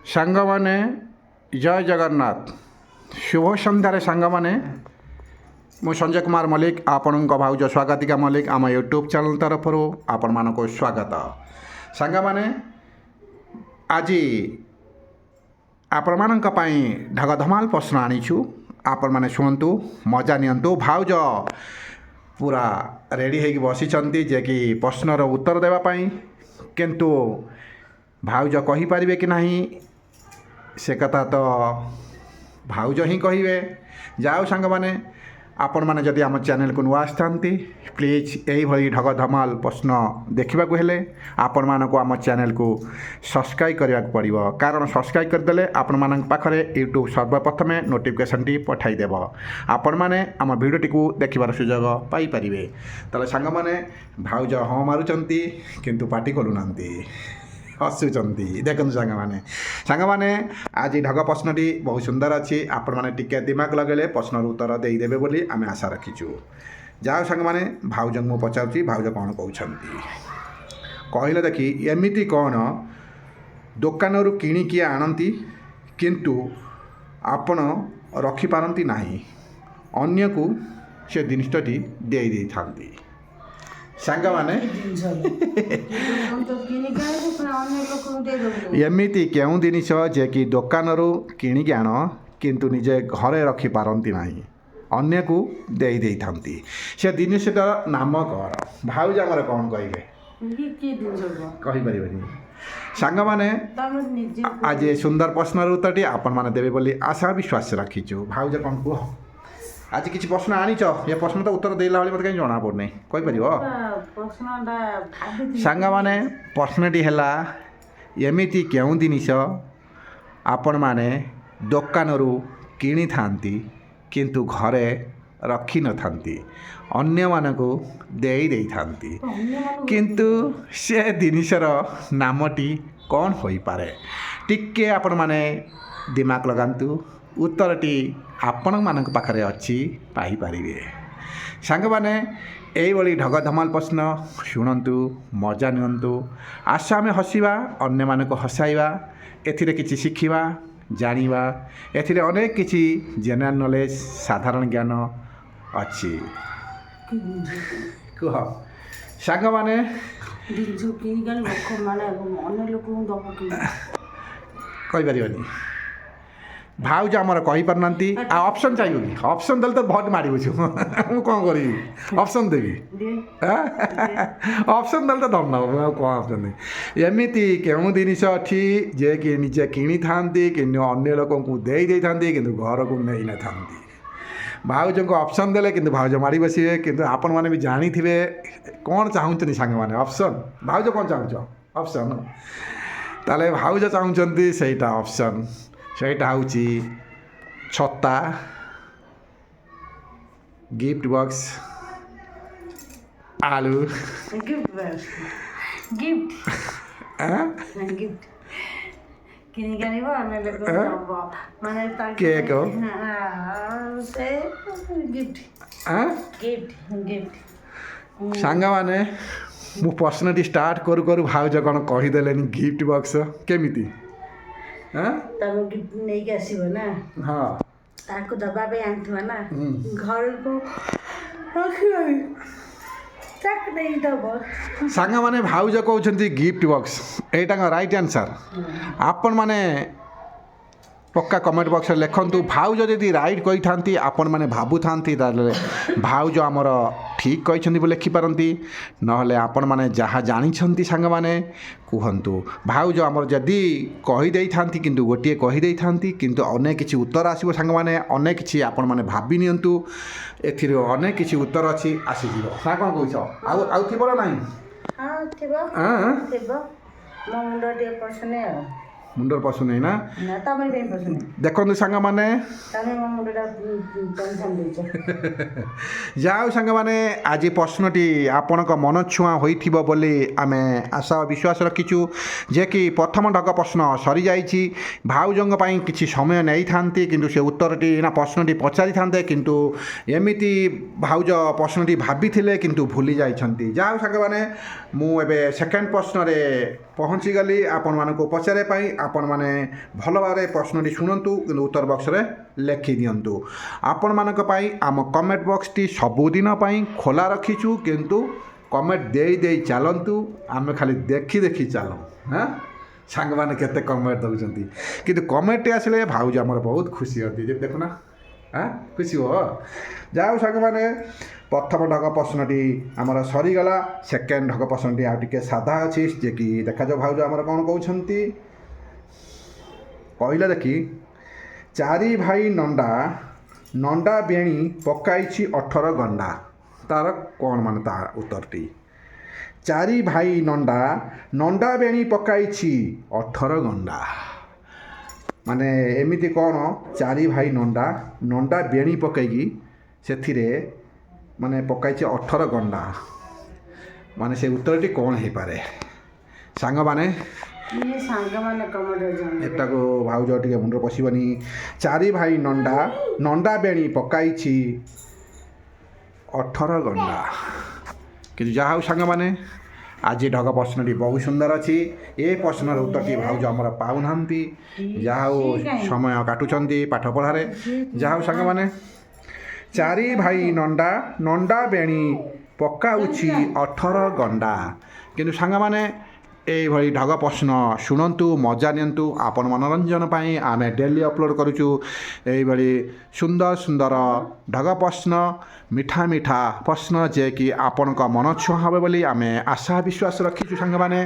ସାଙ୍ଗମାନେ ଜୟ ଜଗନ୍ନାଥ। ଶୁଭ ସନ୍ଧ୍ୟାରେ ସାଙ୍ଗମାନେ, ମୁଁ ସଞ୍ଜୟ କୁମାର ମଲ୍ଲିକ, ଆପଣଙ୍କ ଭାଉଜ ସ୍ୱାଗତିକା ମଲ୍ଲିକ ଆମ ୟୁଟ୍ୟୁବ୍ ଚ୍ୟାନେଲ୍ ତରଫରୁ ଆପଣମାନଙ୍କୁ ସ୍ୱାଗତ। ସାଙ୍ଗମାନେ, ଆଜି ଆପଣମାନଙ୍କ ପାଇଁ ଢଗଧମାଲ ପ୍ରଶ୍ନ ଆଣିଛୁ। ଆପଣମାନେ ଶୁଣନ୍ତୁ, ମଜା ନିଅନ୍ତୁ। ଭାଉଜ ପୁରା ରେଡ଼ି ହେଇକି ବସିଛନ୍ତି ଯେ କି ପ୍ରଶ୍ନର ଉତ୍ତର ଦେବା ପାଇଁ, କିନ୍ତୁ ଭାଉଜ କହିପାରିବେ କି ନାହିଁ ସେ କଥା ତ ଭାଉଜ ହିଁ କହିବେ। ଯାଉ ସାଙ୍ଗମାନେ, ଆପଣମାନେ ଯଦି ଆମ ଚ୍ୟାନେଲକୁ ନୂଆ ଆସିଥାନ୍ତି, ପ୍ଲିଜ୍ ଏଇଭଳି ଢଗଧମାଲ ପ୍ରଶ୍ନ ଦେଖିବାକୁ ହେଲେ ଆପଣମାନଙ୍କୁ ଆମ ଚ୍ୟାନେଲକୁ ସବସ୍କ୍ରାଇବ୍ କରିବାକୁ ପଡ଼ିବ। କାରଣ ସବସ୍କ୍ରାଇବ୍ କରିଦେଲେ ଆପଣମାନଙ୍କ ପାଖରେ ୟୁଟ୍ୟୁବ୍ ସର୍ବପ୍ରଥମେ ନୋଟିଫିକେସନ୍ଟି ପଠାଇଦେବ। ଆପଣମାନେ ଆମ ଭିଡ଼ିଓଟିକୁ ଦେଖିବାର ସୁଯୋଗ ପାଇପାରିବେ। ତାହେଲେ ସାଙ୍ଗମାନେ, ଭାଉଜ ହଁ ମାରୁଛନ୍ତି କିନ୍ତୁ ପାଟି ଖୋଲୁନାହାନ୍ତି, ହସୁଛନ୍ତି। ଦେଖନ୍ତୁ ସାଙ୍ଗମାନେ ଆଜି ଢଗ ପ୍ରଶ୍ନଟି ବହୁତ ସୁନ୍ଦର ଅଛି। ଆପଣମାନେ ଟିକେ ଦିମାଗ ଲଗାଇଲେ ପ୍ରଶ୍ନର ଉତ୍ତର ଦେଇଦେବେ ବୋଲି ଆମେ ଆଶା ରଖିଛୁ। ଯାଉ ସାଙ୍ଗମାନେ, ଭାଉଜଙ୍କୁ ମୁଁ ପଚାରୁଛି, ଭାଉଜ କ'ଣ କହୁଛନ୍ତି କହିଲେ ଦେଖି। ଏମିତି କ'ଣ ଦୋକାନରୁ କିଣିକି ଆଣନ୍ତି କିନ୍ତୁ ଆପଣ ରଖିପାରନ୍ତି ନାହିଁ, ଅନ୍ୟକୁ ସେ ଜିନିଷଟି ଦେଇଥାନ୍ତି? ସାଙ୍ଗମାନେ, ଏମିତି କେଉଁ ଜିନିଷ ଯେ କି ଦୋକାନରୁ କିଣିକି ଆଣ କିନ୍ତୁ ନିଜେ ଘରେ ରଖିପାରନ୍ତି ନାହିଁ, ଅନ୍ୟକୁ ଦେଇଥାନ୍ତି? ସେ ଜିନିଷଟାର ନାମ କ'ଣ? ଭାଉଜ ଆମର କ'ଣ କହିବେ? କହିପାରିବେନି? ସାଙ୍ଗମାନେ, ଆଜି ସୁନ୍ଦର ପ୍ରଶ୍ନର ଉତ୍ତରଟି ଆପଣମାନେ ଦେବେ ବୋଲି ଆଶା ବିଶ୍ୱାସ ରଖିଛୁ। ଭାଉଜ କ'ଣ କୁହ? ଆଜି କିଛି ପ୍ରଶ୍ନ ଆଣିଛ? ଏ ପ୍ରଶ୍ନ ତ ଉତ୍ତର ଦେଇଲା ଭଳି ମୋତେ କାହିଁ ଜଣାପଡ଼ୁନି, କହିପାରିବ? ସାଙ୍ଗମାନେ, ପ୍ରଶ୍ନଟି ହେଲା, ଏମିତି କେଉଁ ଜିନିଷ ଆପଣମାନେ ଦୋକାନରୁ କିଣିଥାନ୍ତି କିନ୍ତୁ ଘରେ ରଖିନଥାନ୍ତି, ଅନ୍ୟମାନଙ୍କୁ ଦେଇଥାନ୍ତି, କିନ୍ତୁ ସେ ଜିନିଷର ନାମଟି କ'ଣ ହୋଇପାରେ? ଟିକେ ଆପଣମାନେ ଦିମାଗ ଲଗାନ୍ତୁ, ଉତ୍ତରଟି ଆପଣମାନଙ୍କ ପାଖରେ ଅଛି, ପାଇପାରିବେ। ସାଙ୍ଗମାନେ, ଏଇଭଳି ଢଗଧମାଲ ପ୍ରଶ୍ନ ଶୁଣନ୍ତୁ, ମଜା ନିଅନ୍ତୁ। ଆସ ଆମେ ହସିବା, ଅନ୍ୟମାନଙ୍କୁ ହସାଇବା, ଏଥିରେ କିଛି ଶିଖିବା, ଜାଣିବା। ଏଥିରେ ଅନେକ କିଛି ଜେନେରାଲ ନଲେଜ, ସାଧାରଣ ଜ୍ଞାନ ଅଛି। କୁହ ସାଙ୍ଗମାନେ। କହିପାରିବନି? ଭାଉଜ ଆମର କହିପାରୁନାହାନ୍ତି। ଆଉ ଅପସନ୍ ଚାହିଁବ କି? ଅପସନ୍ ଦେଲେ ତ ଭୋଟ ମାଡ଼ିବୁଛୁ। ମୁଁ କ'ଣ କରିବି? ଅପସନ୍ ଦେବି? ଅପସନ୍ ଦେଲେ ତ ଦମ ନେବ। ମୁଁ ଆଉ କ'ଣ ଅପସନ୍ ଦେବି? ଏମିତି କେଉଁ ଜିନିଷ ଅଛି ଯେ କି ନିଜେ କିଣିଥାନ୍ତି କିନ୍ତୁ ଅନ୍ୟ ଲୋକଙ୍କୁ ଦେଇଥାନ୍ତି କିନ୍ତୁ ଘରକୁ ନେଇନଥାନ୍ତି? ଭାଉଜଙ୍କୁ ଅପସନ୍ ଦେଲେ କିନ୍ତୁ ଭାଉଜ ମାଡ଼ି ବସିବେ, କିନ୍ତୁ ଆପଣମାନେ ବି ଜାଣିଥିବେ କ'ଣ ଚାହୁଁଛନ୍ତି ସାଙ୍ଗମାନେ? ଅପସନ୍? ଭାଉଜ କ'ଣ ଚାହୁଁଛ? ଅପସନ୍? ତାହେଲେ ଭାଉଜ ଚାହୁଁଛନ୍ତି ସେଇଟା ଅପସନ୍। ସେଇଟା ହେଉଛି ଛତା, ଗିଫ୍ଟ ବକ୍ସ, ଆଳୁ, କେକ୍। ସାଙ୍ଗମାନେ, ମୁଁ ପ୍ରଶ୍ନଟି ଷ୍ଟାର୍ଟ କରୁ କରୁ ଭାଉଜ କ'ଣ କହିଦେଲେନି ଗିଫ୍ଟ ବକ୍ସ। କେମିତି? ତମେ ଗିଫ୍ଟ ନେଇକି ଆସିବ ନା? ହଁ, ତାକୁ ଦବା ପାଇଁ ଆଣିଥିବ ନା, ଘରକୁ ତାକୁ ଦେଇଦବ। ସାଙ୍ଗମାନେ, ଭାଉଜ କହୁଛନ୍ତି ଗିଫ୍ଟ ବକ୍ସ। ଏଇଟା କ'ଣ ରାଇଟ୍ ଆନ୍ସର୍? ଆପଣମାନେ ପକ୍କା କମେଣ୍ଟ ବକ୍ସରେ ଲେଖନ୍ତୁ। ଭାଉଜ ଯଦି ରାଇଟ୍ କହିଥାନ୍ତି, ଆପଣମାନେ ଭାବୁଥାନ୍ତି, ତାହେଲେ ଭାଉଜ ଆମର ଠିକ୍ କହିଛନ୍ତି ବୋଲି ଲେଖିପାରନ୍ତି। ନହେଲେ ଆପଣମାନେ ଯାହା ଜାଣିଛନ୍ତି ସାଙ୍ଗମାନେ କୁହନ୍ତୁ। ଭାଉଜ ଆମର ଯଦି କହିଦେଇଥାନ୍ତି କିନ୍ତୁ ଗୋଟିଏ କହିଦେଇଥାନ୍ତି, କିନ୍ତୁ ଅନେକ କିଛି ଉତ୍ତର ଆସିବ ସାଙ୍ଗମାନେ। ଅନେକ କିଛି ଆପଣମାନେ ଭାବି ନିଅନ୍ତୁ, ଏଥିରେ ଅନେକ କିଛି ଉତ୍ତର ଅଛି, ଆସିଯିବ। ନା କ'ଣ କହୁଛ? ଆଉ ଥିବ ନା ନାହିଁ? ହଁ ଥିବ। ମୋ ମୁଣ୍ଡ ଟିକେ ପଶୁନି ଆଉ। ମୁଣ୍ଡର ପଶୁନି ନା? ତମର କାହିଁ ପଶୁନି? ଦେଖନ୍ତୁ ସାଙ୍ଗମାନେ, ତମେ ମୋ ମୁଣ୍ଡଟା ଟେନସନ୍ ଦେଇଛ। ଯାଉ ସାଙ୍ଗମାନେ, ଆଜି ପ୍ରଶ୍ନଟି ଆପଣଙ୍କ ମନ ଛୁଆଁ ହୋଇଥିବ ବୋଲି ଆମେ ଆଶା ବିଶ୍ୱାସ ରଖିଛୁ। ଯେ କି ପ୍ରଥମ ଢଗ ପ୍ରଶ୍ନ ସରିଯାଇଛି। ଭାଉଜଙ୍କ ପାଇଁ କିଛି ସମୟ ନେଇଥାନ୍ତି କିନ୍ତୁ ସେ ଉତ୍ତରଟି ନା ପ୍ରଶ୍ନଟି ପଚାରିଥାନ୍ତେ, କିନ୍ତୁ ଏମିତି ଭାଉଜ ପ୍ରଶ୍ନଟି ଭାବିଥିଲେ କିନ୍ତୁ ଭୁଲି ଯାଇଛନ୍ତି। ଯାଉ ସାଙ୍ଗମାନେ, ମୁଁ ଏବେ ସେକେଣ୍ଡ ପ୍ରଶ୍ନରେ ପହଞ୍ଚିଗଲି ଆପଣମାନଙ୍କୁ ପଚାରିବା ପାଇଁ। ଆପଣମାନେ ଭଲ ଭାବରେ ପ୍ରଶ୍ନଟି ଶୁଣନ୍ତୁ କିନ୍ତୁ ଉତ୍ତର ବକ୍ସରେ ଲେଖିଦିଅନ୍ତୁ। ଆପଣମାନଙ୍କ ପାଇଁ ଆମ କମେଣ୍ଟ ବକ୍ସଟି ସବୁଦିନ ପାଇଁ ଖୋଲା ରଖିଛୁ, କିନ୍ତୁ କମେଣ୍ଟ ଦେଇ ଦେଇ ଚାଲନ୍ତୁ, ଆମେ ଖାଲି ଦେଖି ଦେଖି ଚାଲୁ। ହାଁ, ସାଙ୍ଗମାନେ କେତେ କମେଣ୍ଟ ଦେଉଛନ୍ତି, କିନ୍ତୁ କମେଣ୍ଟଟି ଆସିଲେ ଭାଉଜ ଆମର ବହୁତ ଖୁସି ହୁଅନ୍ତି। ଯେ ଦେଖୁନା, ହାଁ, ଖୁସି ହୁଅ। ଯାହା ହଉ ସାଙ୍ଗମାନେ, ପ୍ରଥମ ଢଗ ପ୍ରଶ୍ନଟି ଆମର ସରିଗଲା। ସେକେଣ୍ଡ ଢଗ ପ୍ରଶ୍ନଟି ଆଉ ଟିକେ ସାଧା ଅଛି, ଯେ କି ଦେଖାଯାଉ ଭାଉଜ ଆମର କ'ଣ କହୁଛନ୍ତି। କହିଲା ଦେଖି, ଚାରି ଭାଇ ନଣ୍ଡା, ନଣ୍ଡା ବେଣୀ ପକାଇଛି 18 ଗଣ୍ଡା। ତାର କ'ଣ ମାନେ ତା ଉତ୍ତରଟି? ଚାରି ଭାଇ ନଣ୍ଡା, ନଣ୍ଡା ବେଣୀ ପକାଇଛି 18 ଗଣ୍ଡା। ମାନେ ଏମିତି କ'ଣ ଚାରି ଭାଇ ନଣ୍ଡା, ନଣ୍ଡା ବେଣୀ ପକାଇକି ସେଥିରେ ମାନେ ପକାଇଛି 18 ଗଣ୍ଡା। ମାନେ ସେ ଉତ୍ତରଟି କ'ଣ ହେଇପାରେ ସାଙ୍ଗମାନେ? ସାଙ୍ଗମାନେ କମେଣ୍ଟ ଜଣାଇବେ। ଏଟାକୁ ଭାଉଜ ଟିକେ ମୁଣ୍ଡରେ ପଶିବନି। ଚାରି ଭାଇ ନଣ୍ଡା, ନଣ୍ଡା ବେଣୀ ପକାଇଛି 18 ଗଣ୍ଡା। କିନ୍ତୁ ଯାହା ହଉ ସାଙ୍ଗମାନେ, ଆଜି ଢଗ ପ୍ରଶ୍ନଟି ବହୁତ ସୁନ୍ଦର ଅଛି। ଏ ପ୍ରଶ୍ନର ଉତ୍ତରଟି ଭାଉଜ ଆମର ପାଉନାହାନ୍ତି। ଯାହା ହଉ ସମୟ କାଟୁଛନ୍ତି ପାଠ ପଢ଼ାରେ। ଯାହା ହଉ ସାଙ୍ଗମାନେ, ଚାରି ଭାଇ ନଣ୍ଡା, ନଣ୍ଡା ବେଣୀ ପକାଉଛି 18 ଗଣ୍ଡା। କିନ୍ତୁ ସାଙ୍ଗମାନେ ଏଇଭଳି ଢଗ ପ୍ରଶ୍ନ ଶୁଣନ୍ତୁ, ମଜା ନିଅନ୍ତୁ। ଆପଣ ମନୋରଞ୍ଜନ ପାଇଁ ଆମେ ଡେଲି ଅପଲୋଡ଼ କରୁଛୁ ଏଇଭଳି ସୁନ୍ଦର ସୁନ୍ଦର ଢଗ ପ୍ରଶ୍ନ, ମିଠା ମିଠା ପ୍ରଶ୍ନ, ଯେ କି ଆପଣଙ୍କ ମନ ଛୁଆଁ ହେବ ବୋଲି ଆମେ ଆଶା ବିଶ୍ୱାସ ରଖିଛୁ ସାଙ୍ଗମାନେ।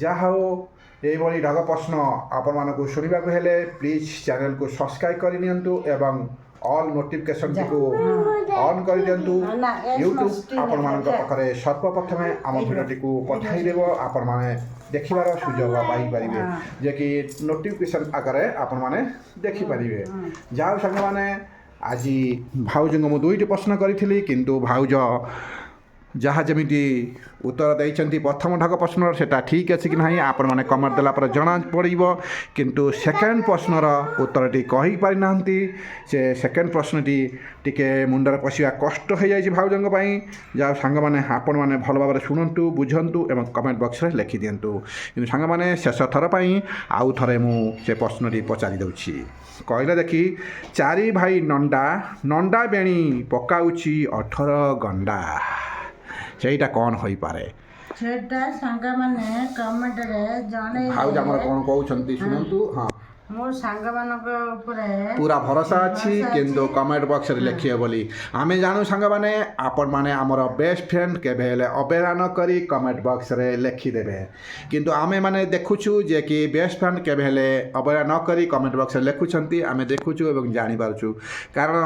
ଯାହା ହଉ ଏଇଭଳି ଢଗ ପ୍ରଶ୍ନ ଆପଣମାନଙ୍କୁ ଶୁଣିବାକୁ ହେଲେ ପ୍ଲିଜ୍ ଚ୍ୟାନେଲକୁ ସବସ୍କ୍ରାଇବ୍ କରିନିଅନ୍ତୁ ଏବଂ ଅଲ୍ ନୋଟିଫିକେସନ୍ଟିକୁ ଅନ୍ କରିଦିଅନ୍ତୁ। ୟୁଟ୍ୟୁବ୍ ଆପଣମାନଙ୍କ ପାଖରେ ସର୍ବପ୍ରଥମେ ଆମ ଭିଡ଼ିଓଟିକୁ ପଠାଇଦେବ, ଆପଣମାନେ ଦେଖିବାର ସୁଯୋଗ ପାଇପାରିବେ, ଯେ କି ନୋଟିଫିକେସନ୍ ଆକାରରେ ଆପଣମାନେ ଦେଖିପାରିବେ। ଯାହା ହଉ ସାଙ୍ଗମାନେ, ଆଜି ଭାଉଜଙ୍କୁ ମୁଁ 2ଟି ପ୍ରଶ୍ନ କରିଥିଲି, କିନ୍ତୁ ଭାଉଜ ଯାହା ଯେମିତି ଉତ୍ତର ଦେଇଛନ୍ତି ପ୍ରଥମ ଢଗ ପ୍ରଶ୍ନର, ସେଟା ଠିକ୍ ଅଛି କି ନାହିଁ ଆପଣମାନେ କମେଣ୍ଟ ଦେଲା ପରେ ଜଣାପଡ଼ିବ। କିନ୍ତୁ ସେକେଣ୍ଡ ପ୍ରଶ୍ନର ଉତ୍ତରଟି କହିପାରିନାହାନ୍ତି। ସେ ସେକେଣ୍ଡ ପ୍ରଶ୍ନଟି ଟିକେ ମୁଣ୍ଡରେ ପଶିବା କଷ୍ଟ ହୋଇଯାଇଛି ଭାଉଜଙ୍କ ପାଇଁ। ଯାହା ସାଙ୍ଗମାନେ, ଆପଣମାନେ ଭଲ ଭାବରେ ଶୁଣନ୍ତୁ, ବୁଝନ୍ତୁ ଏବଂ କମେଣ୍ଟ ବକ୍ସରେ ଲେଖିଦିଅନ୍ତୁ। କିନ୍ତୁ ସାଙ୍ଗମାନେ, ଶେଷ ଥର ପାଇଁ ଆଉ ଥରେ ମୁଁ ସେ ପ୍ରଶ୍ନଟି ପଚାରି ଦେଉଛି। କହିଲେ ଦେଖି, ଚାରି ଭାଇ ନଣ୍ଡା, ନଣ୍ଡା ବେଣୀ ପକାଉଛି 18 ଗଣ୍ଡା। ସେଇଟା କ'ଣ ହୋଇପାରେ? ସେଟା ସାଙ୍ଗମାନେ କମେଣ୍ଟରେ ଜଣେଇବେ। ଭାଉଜ ଆମର କ'ଣ କହୁଛନ୍ତି ଶୁଣନ୍ତୁ। ହଁ, ମୋ ସାଙ୍ଗମାନଙ୍କ ଉପରେ ପୁରା ଭରସା ଅଛି, କିନ୍ତୁ କମେଣ୍ଟ ବକ୍ସରେ ଲେଖିବେ ବୋଲି ଆମେ ଜାଣୁ ସାଙ୍ଗମାନେ। ଆପଣମାନେ ଆମର ବେଷ୍ଟ ଫ୍ରେଣ୍ଡ, କେବେ ହେଲେ ଅବହେଳା ନ କରି କମେଣ୍ଟ ବକ୍ସରେ ଲେଖିଦେବେ। କିନ୍ତୁ ଆମେମାନେ ଦେଖୁଛୁ ଯେ କି ବେଷ୍ଟ ଫ୍ରେଣ୍ଡ କେବେ ହେଲେ ଅବହେଳା ନ କରି କମେଣ୍ଟ ବକ୍ସରେ ଲେଖୁଛନ୍ତି, ଆମେ ଦେଖୁଛୁ ଏବଂ ଜାଣିପାରୁଛୁ। କାରଣ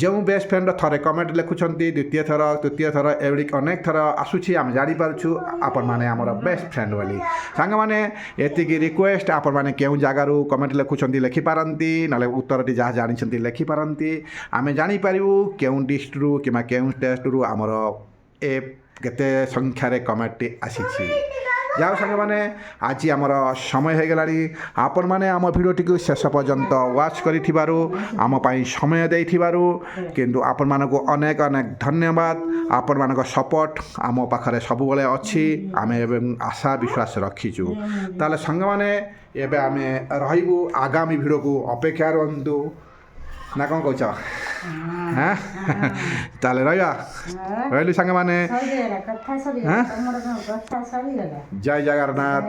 ଯେଉଁ ବେଷ୍ଟ ଫ୍ରେଣ୍ଡ ଥରେ କମେଣ୍ଟ ଲେଖୁଛନ୍ତି, ଦ୍ୱିତୀୟ ଥର, ତୃତୀୟ ଥର, ଏଭଳି ଅନେକ ଥର ଆସୁଛି, ଆମେ ଜାଣିପାରୁଛୁ ଆପଣମାନେ ଆମର ବେଷ୍ଟ ଫ୍ରେଣ୍ଡ ବୋଲି। ସାଙ୍ଗମାନେ, ଏତିକି ରିକ୍ୱେଷ୍ଟ, ଆପଣମାନେ କେଉଁ ଜାଗାରୁ କମେଣ୍ଟ ଲେଖୁଛନ୍ତି ଲେଖିପାରନ୍ତି, ନହେଲେ ଉତ୍ତରଟି ଯାହା ଜାଣିଛନ୍ତି ଲେଖିପାରନ୍ତି। ଆମେ ଜାଣିପାରିବୁ କେଉଁ ଡିଷ୍ଟ୍ରିକ୍ଟରୁ କିମ୍ବା କେଉଁ ଷ୍ଟେଟ୍ରୁ ଆମର ଏ କେତେ ସଂଖ୍ୟାରେ କମେଣ୍ଟଟି ଆସିଛି। ଯାଉ ସାଙ୍ଗମାନେ, ଆଜି ଆମର ସମୟ ହୋଇଗଲାଣି। ଆପଣମାନେ ଆମ ଭିଡ଼ିଓଟିକୁ ଶେଷ ପର୍ଯ୍ୟନ୍ତ ୱାଚ୍ କରିଥିବାରୁ, ଆମ ପାଇଁ ସମୟ ଦେଇଥିବାରୁ କିନ୍ତୁ ଆପଣମାନଙ୍କୁ ଅନେକ ଅନେକ ଧନ୍ୟବାଦ। ଆପଣମାନଙ୍କ ସପୋର୍ଟ ଆମ ପାଖରେ ସବୁବେଳେ ଅଛି, ଆମେ ଏବେ ଆଶା ବିଶ୍ୱାସ ରଖିଛୁ। ତାହେଲେ ସାଙ୍ଗମାନେ, ଏବେ ଆମେ ରହିବୁ, ଆଗାମୀ ଭିଡ଼ିଓକୁ ଅପେକ୍ଷା ରୁହନ୍ତୁ, ନା କ'ଣ କହୁଛ? ହାଁ, ତାହେଲେ ରହିବା, ରହିଲୁ ସାଙ୍ଗମାନେ। ଜୟ ଜଗନ୍ନାଥ,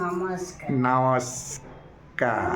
ନମସ୍କାର। ନମସ୍କାର।